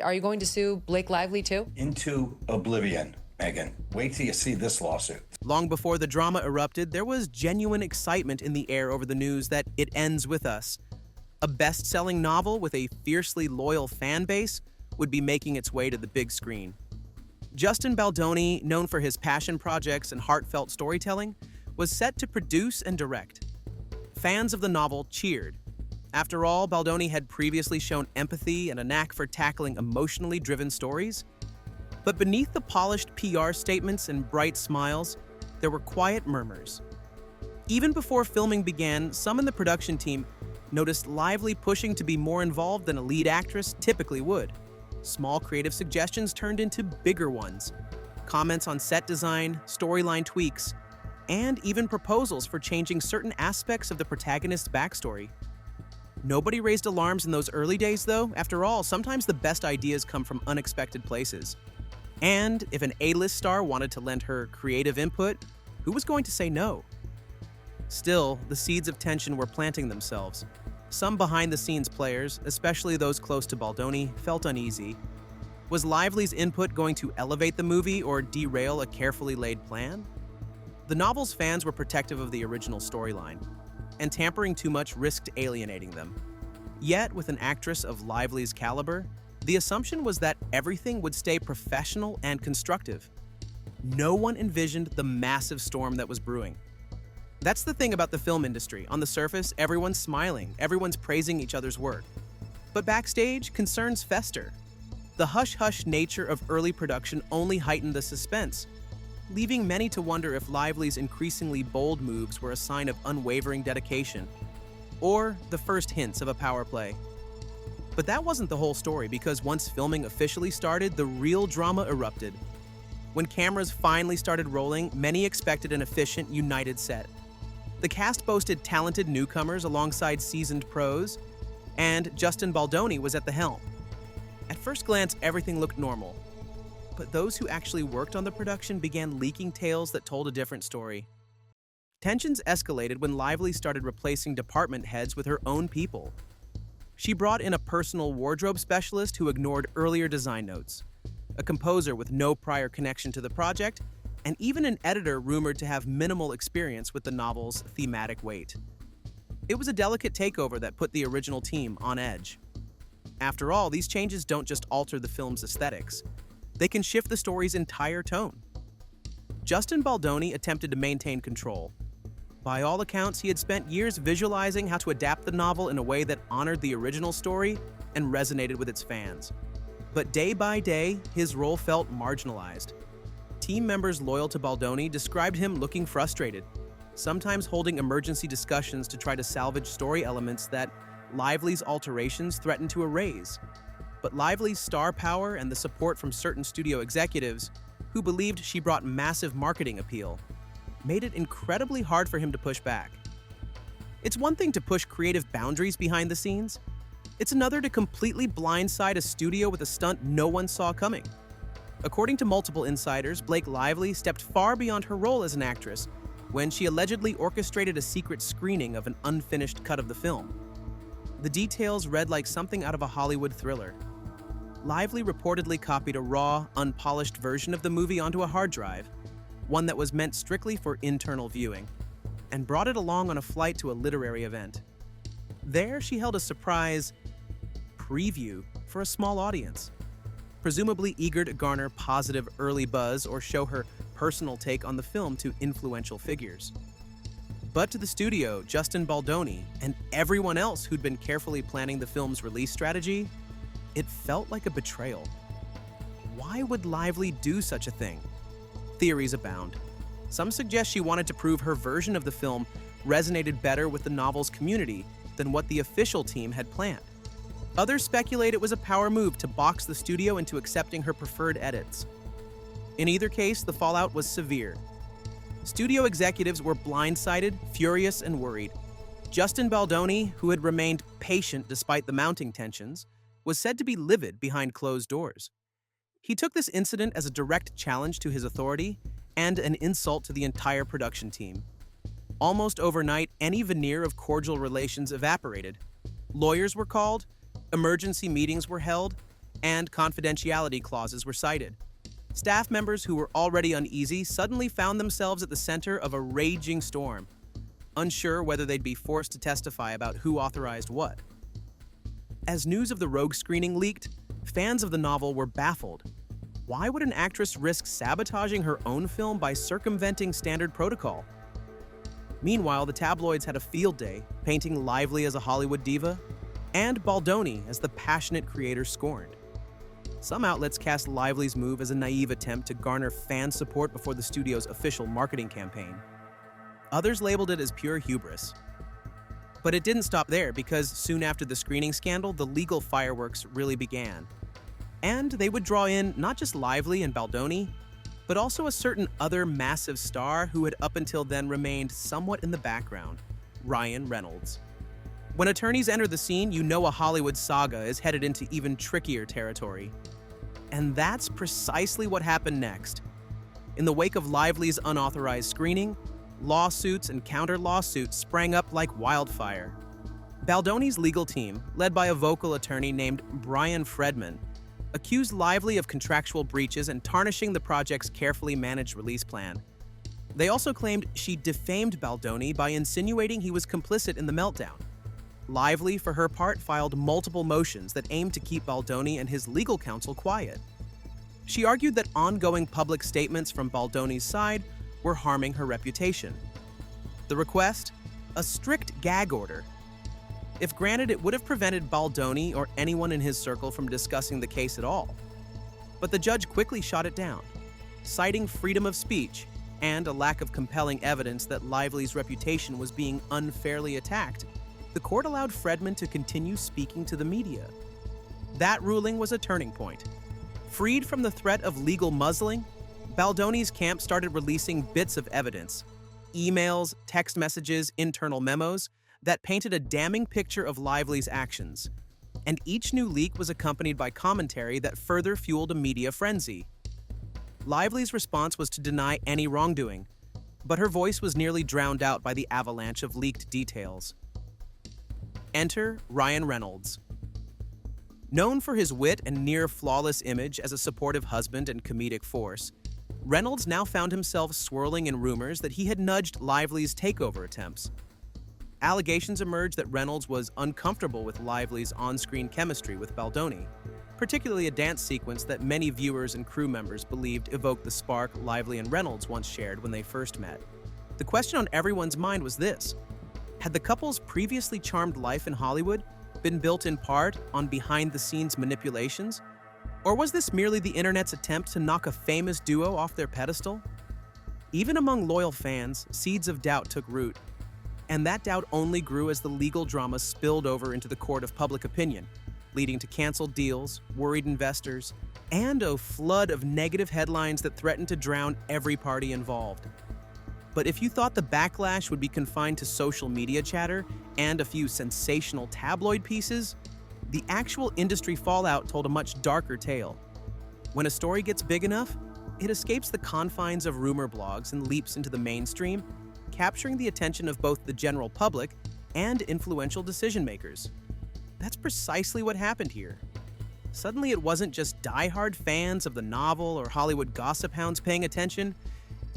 Are you going to sue Blake Lively too? Into oblivion, Megan. Wait till you see this lawsuit. Long before the drama erupted, there was genuine excitement in the air over the news that It Ends With Us, a best-selling novel with a fiercely loyal fan base, would be making its way to the big screen. Justin Baldoni, known for his passion projects and heartfelt storytelling, was set to produce and direct. Fans of the novel cheered. After all, Baldoni had previously shown empathy and a knack for tackling emotionally driven stories. But beneath the polished PR statements and bright smiles, there were quiet murmurs. Even before filming began, some in the production team noticed Lively pushing to be more involved than a lead actress typically would. Small creative suggestions turned into bigger ones. Comments on set design, storyline tweaks, and even proposals for changing certain aspects of the protagonist's backstory. Nobody raised alarms in those early days, though. After all, sometimes the best ideas come from unexpected places. And if an A-list star wanted to lend her creative input, who was going to say no? Still, the seeds of tension were planting themselves. Some behind-the-scenes players, especially those close to Baldoni, felt uneasy. Was Lively's input going to elevate the movie or derail a carefully laid plan? The novel's fans were protective of the original storyline, and tampering too much risked alienating them. Yet, with an actress of Lively's caliber, the assumption was that everything would stay professional and constructive. No one envisioned the massive storm that was brewing. That's the thing about the film industry. On the surface, everyone's smiling, everyone's praising each other's work. But backstage, concerns fester. The hush-hush nature of early production only heightened the suspense, leaving many to wonder if Lively's increasingly bold moves were a sign of unwavering dedication, or the first hints of a power play. But that wasn't the whole story, because once filming officially started, the real drama erupted. When cameras finally started rolling, many expected an efficient, united set. The cast boasted talented newcomers alongside seasoned pros, and Justin Baldoni was at the helm. At first glance, everything looked normal. But those who actually worked on the production began leaking tales that told a different story. Tensions escalated when Lively started replacing department heads with her own people. She brought in a personal wardrobe specialist who ignored earlier design notes, a composer with no prior connection to the project, and even an editor rumored to have minimal experience with the novel's thematic weight. It was a delicate takeover that put the original team on edge. After all, these changes don't just alter the film's aesthetics. They can shift the story's entire tone. Justin Baldoni attempted to maintain control. By all accounts, he had spent years visualizing how to adapt the novel in a way that honored the original story and resonated with its fans. But day by day, his role felt marginalized. Team members loyal to Baldoni described him looking frustrated, sometimes holding emergency discussions to try to salvage story elements that Lively's alterations threatened to erase. But Lively's star power and the support from certain studio executives, who believed she brought massive marketing appeal, made it incredibly hard for him to push back. It's one thing to push creative boundaries behind the scenes. It's another to completely blindside a studio with a stunt no one saw coming. According to multiple insiders, Blake Lively stepped far beyond her role as an actress when she allegedly orchestrated a secret screening of an unfinished cut of the film. The details read like something out of a Hollywood thriller. Lively reportedly copied a raw, unpolished version of the movie onto a hard drive, one that was meant strictly for internal viewing, and brought it along on a flight to a literary event. There, she held a surprise preview for a small audience, presumably eager to garner positive early buzz or show her personal take on the film to influential figures. But to the studio, Justin Baldoni, and everyone else who'd been carefully planning the film's release strategy, it felt like a betrayal. Why would Lively do such a thing? Theories abound. Some suggest she wanted to prove her version of the film resonated better with the novel's community than what the official team had planned. Others speculate it was a power move to box the studio into accepting her preferred edits. In either case, the fallout was severe. Studio executives were blindsided, furious, and worried. Justin Baldoni, who had remained patient despite the mounting tensions, was said to be livid behind closed doors. He took this incident as a direct challenge to his authority and an insult to the entire production team. Almost overnight, any veneer of cordial relations evaporated. Lawyers were called, emergency meetings were held, and confidentiality clauses were cited. Staff members who were already uneasy suddenly found themselves at the center of a raging storm, unsure whether they'd be forced to testify about who authorized what. As news of the Rogue screening leaked, fans of the novel were baffled. Why would an actress risk sabotaging her own film by circumventing standard protocol? Meanwhile, the tabloids had a field day, painting Lively as a Hollywood diva and Baldoni as the passionate creator scorned. Some outlets cast Lively's move as a naive attempt to garner fan support before the studio's official marketing campaign. Others labeled it as pure hubris. But it didn't stop there, because soon after the screening scandal, the legal fireworks really began. And they would draw in not just Lively and Baldoni, but also a certain other massive star who had up until then remained somewhat in the background, Ryan Reynolds. When attorneys enter the scene, you know a Hollywood saga is headed into even trickier territory. And that's precisely what happened next. In the wake of Lively's unauthorized screening, lawsuits and counter-lawsuits sprang up like wildfire. Baldoni's legal team, led by a vocal attorney named Brian Fredman, accused Lively of contractual breaches and tarnishing the project's carefully managed release plan. They also claimed she defamed Baldoni by insinuating he was complicit in the meltdown. Lively, for her part, filed multiple motions that aimed to keep Baldoni and his legal counsel quiet. She argued that ongoing public statements from Baldoni's side were harming her reputation. The request? A strict gag order. If granted, it would have prevented Baldoni or anyone in his circle from discussing the case at all. But the judge quickly shot it down, citing freedom of speech and a lack of compelling evidence that Lively's reputation was being unfairly attacked. The court allowed Fredman to continue speaking to the media. That ruling was a turning point. Freed from the threat of legal muzzling, Baldoni's camp started releasing bits of evidence, emails, text messages, internal memos, that painted a damning picture of Lively's actions. And each new leak was accompanied by commentary that further fueled a media frenzy. Lively's response was to deny any wrongdoing, but her voice was nearly drowned out by the avalanche of leaked details. Enter Ryan Reynolds. Known for his wit and near-flawless image as a supportive husband and comedic force, Reynolds now found himself swirling in rumors that he had nudged Lively's takeover attempts. Allegations emerged that Reynolds was uncomfortable with Lively's on-screen chemistry with Baldoni, particularly a dance sequence that many viewers and crew members believed evoked the spark Lively and Reynolds once shared when they first met. The question on everyone's mind was this: had the couple's previously charmed life in Hollywood been built in part on behind-the-scenes manipulations? Or was this merely the internet's attempt to knock a famous duo off their pedestal? Even among loyal fans, seeds of doubt took root. And that doubt only grew as the legal drama spilled over into the court of public opinion, leading to canceled deals, worried investors, and a flood of negative headlines that threatened to drown every party involved. But if you thought the backlash would be confined to social media chatter and a few sensational tabloid pieces, the actual industry fallout told a much darker tale. When a story gets big enough, it escapes the confines of rumor blogs and leaps into the mainstream, capturing the attention of both the general public and influential decision-makers. That's precisely what happened here. Suddenly, it wasn't just die-hard fans of the novel or Hollywood gossip hounds paying attention.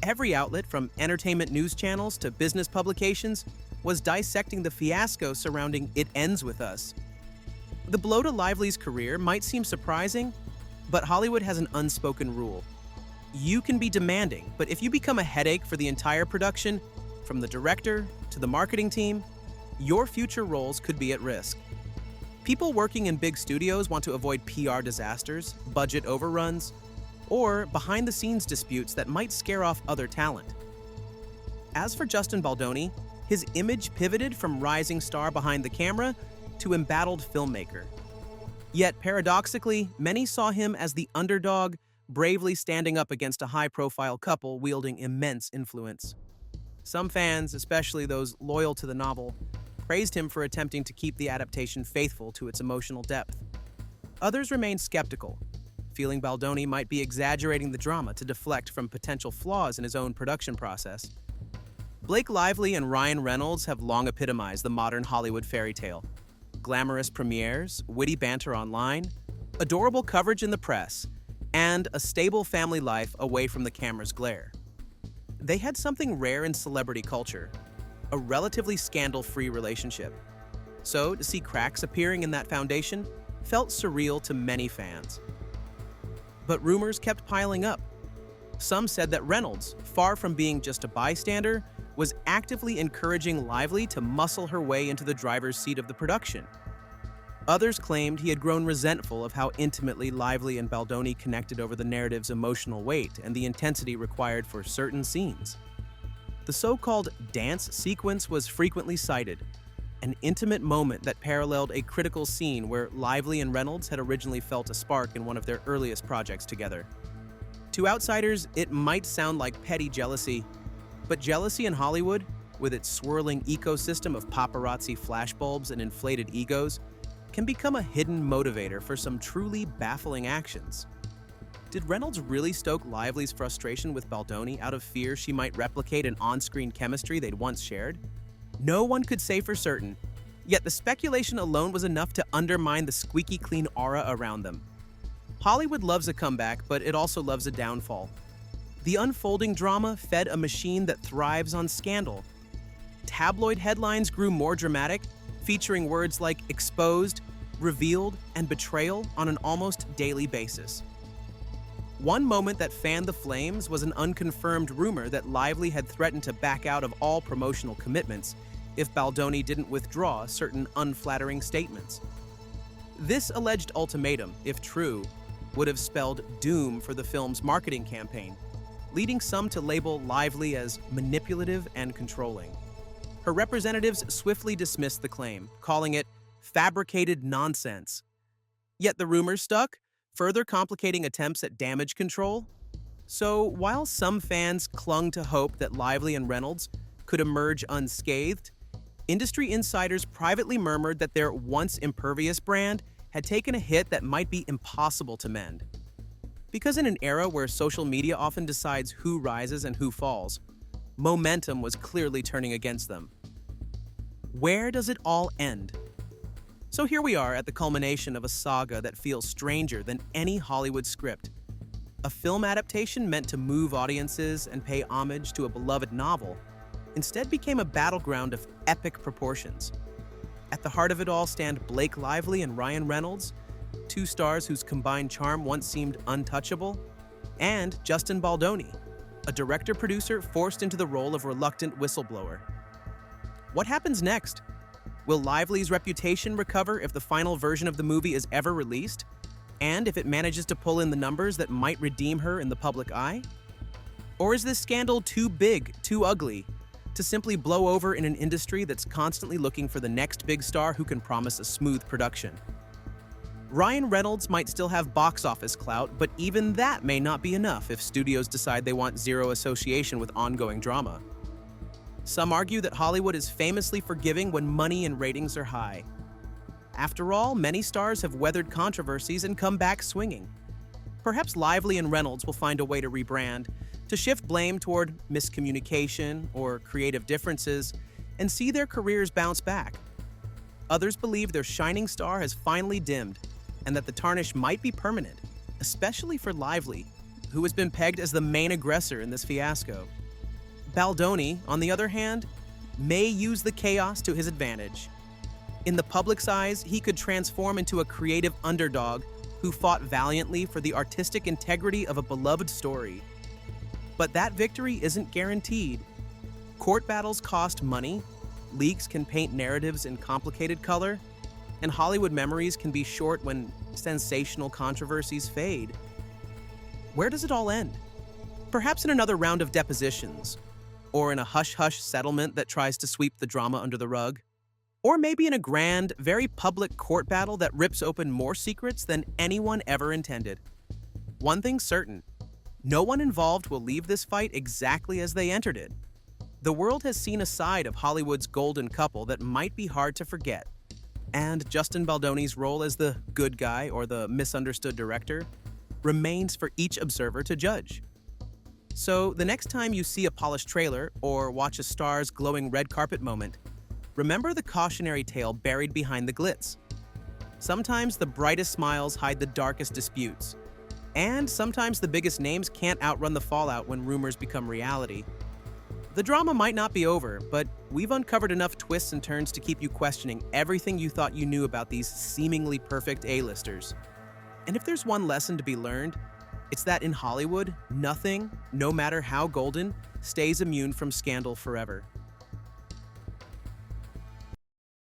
Every outlet, from entertainment news channels to business publications, was dissecting the fiasco surrounding It Ends With Us. The blow to Lively's career might seem surprising, but Hollywood has an unspoken rule. You can be demanding, but if you become a headache for the entire production, from the director to the marketing team, your future roles could be at risk. People working in big studios want to avoid PR disasters, budget overruns, or behind-the-scenes disputes that might scare off other talent. As for Justin Baldoni, his image pivoted from rising star behind the camera to embattled filmmaker. Yet, paradoxically, many saw him as the underdog, bravely standing up against a high-profile couple wielding immense influence. Some fans, especially those loyal to the novel, praised him for attempting to keep the adaptation faithful to its emotional depth. Others remained skeptical, feeling Baldoni might be exaggerating the drama to deflect from potential flaws in his own production process. Blake Lively and Ryan Reynolds have long epitomized the modern Hollywood fairy tale. Glamorous premieres, witty banter online, adorable coverage in the press, and a stable family life away from the camera's glare. They had something rare in celebrity culture, a relatively scandal-free relationship. So, to see cracks appearing in that foundation felt surreal to many fans. But rumors kept piling up. Some said that Reynolds, far from being just a bystander, was actively encouraging Lively to muscle her way into the driver's seat of the production. Others claimed he had grown resentful of how intimately Lively and Baldoni connected over the narrative's emotional weight and the intensity required for certain scenes. The so-called dance sequence was frequently cited, an intimate moment that paralleled a critical scene where Lively and Reynolds had originally felt a spark in one of their earliest projects together. To outsiders, it might sound like petty jealousy, but jealousy in Hollywood, with its swirling ecosystem of paparazzi flashbulbs and inflated egos, can become a hidden motivator for some truly baffling actions. Did Reynolds really stoke Lively's frustration with Baldoni out of fear she might replicate an on-screen chemistry they'd once shared? No one could say for certain, yet the speculation alone was enough to undermine the squeaky clean aura around them. Hollywood loves a comeback, but it also loves a downfall. The unfolding drama fed a machine that thrives on scandal. Tabloid headlines grew more dramatic, featuring words like exposed, revealed, and betrayal on an almost daily basis. One moment that fanned the flames was an unconfirmed rumor that Lively had threatened to back out of all promotional commitments if Baldoni didn't withdraw certain unflattering statements. This alleged ultimatum, if true, would have spelled doom for the film's marketing campaign, leading some to label Lively as manipulative and controlling. Her representatives swiftly dismissed the claim, calling it fabricated nonsense. Yet the rumors stuck, further complicating attempts at damage control. So while some fans clung to hope that Lively and Reynolds could emerge unscathed, industry insiders privately murmured that their once impervious brand had taken a hit that might be impossible to mend. Because in an era where social media often decides who rises and who falls, momentum was clearly turning against them. Where does it all end? So here we are at the culmination of a saga that feels stranger than any Hollywood script. A film adaptation meant to move audiences and pay homage to a beloved novel instead became a battleground of epic proportions. At the heart of it all stand Blake Lively and Ryan Reynolds, two stars whose combined charm once seemed untouchable, and Justin Baldoni, a director-producer forced into the role of reluctant whistleblower. What happens next? Will Lively's reputation recover if the final version of the movie is ever released? And if it manages to pull in the numbers that might redeem her in the public eye? Or is this scandal too big, too ugly, to simply blow over in an industry that's constantly looking for the next big star who can promise a smooth production? Ryan Reynolds might still have box office clout, but even that may not be enough if studios decide they want zero association with ongoing drama. Some argue that Hollywood is famously forgiving when money and ratings are high. After all, many stars have weathered controversies and come back swinging. Perhaps Lively and Reynolds will find a way to rebrand, to shift blame toward miscommunication or creative differences, and see their careers bounce back. Others believe their shining star has finally dimmed, and that the tarnish might be permanent, especially for Lively, who has been pegged as the main aggressor in this fiasco. Baldoni, on the other hand, may use the chaos to his advantage. In the public's eyes, he could transform into a creative underdog who fought valiantly for the artistic integrity of a beloved story. But that victory isn't guaranteed. Court battles cost money, leaks can paint narratives in complicated color, and Hollywood memories can be short when sensational controversies fade. Where does it all end? Perhaps in another round of depositions, or in a hush-hush settlement that tries to sweep the drama under the rug, or maybe in a grand, very public court battle that rips open more secrets than anyone ever intended. One thing's certain, no one involved will leave this fight exactly as they entered it. The world has seen a side of Hollywood's golden couple that might be hard to forget, and Justin Baldoni's role as the good guy or the misunderstood director remains for each observer to judge. So the next time you see a polished trailer or watch a star's glowing red carpet moment, remember the cautionary tale buried behind the glitz. Sometimes the brightest smiles hide the darkest disputes. And sometimes the biggest names can't outrun the fallout when rumors become reality. The drama might not be over, but we've uncovered enough twists and turns to keep you questioning everything you thought you knew about these seemingly perfect A-listers. And if there's one lesson to be learned, it's that in Hollywood, nothing, no matter how golden, stays immune from scandal forever.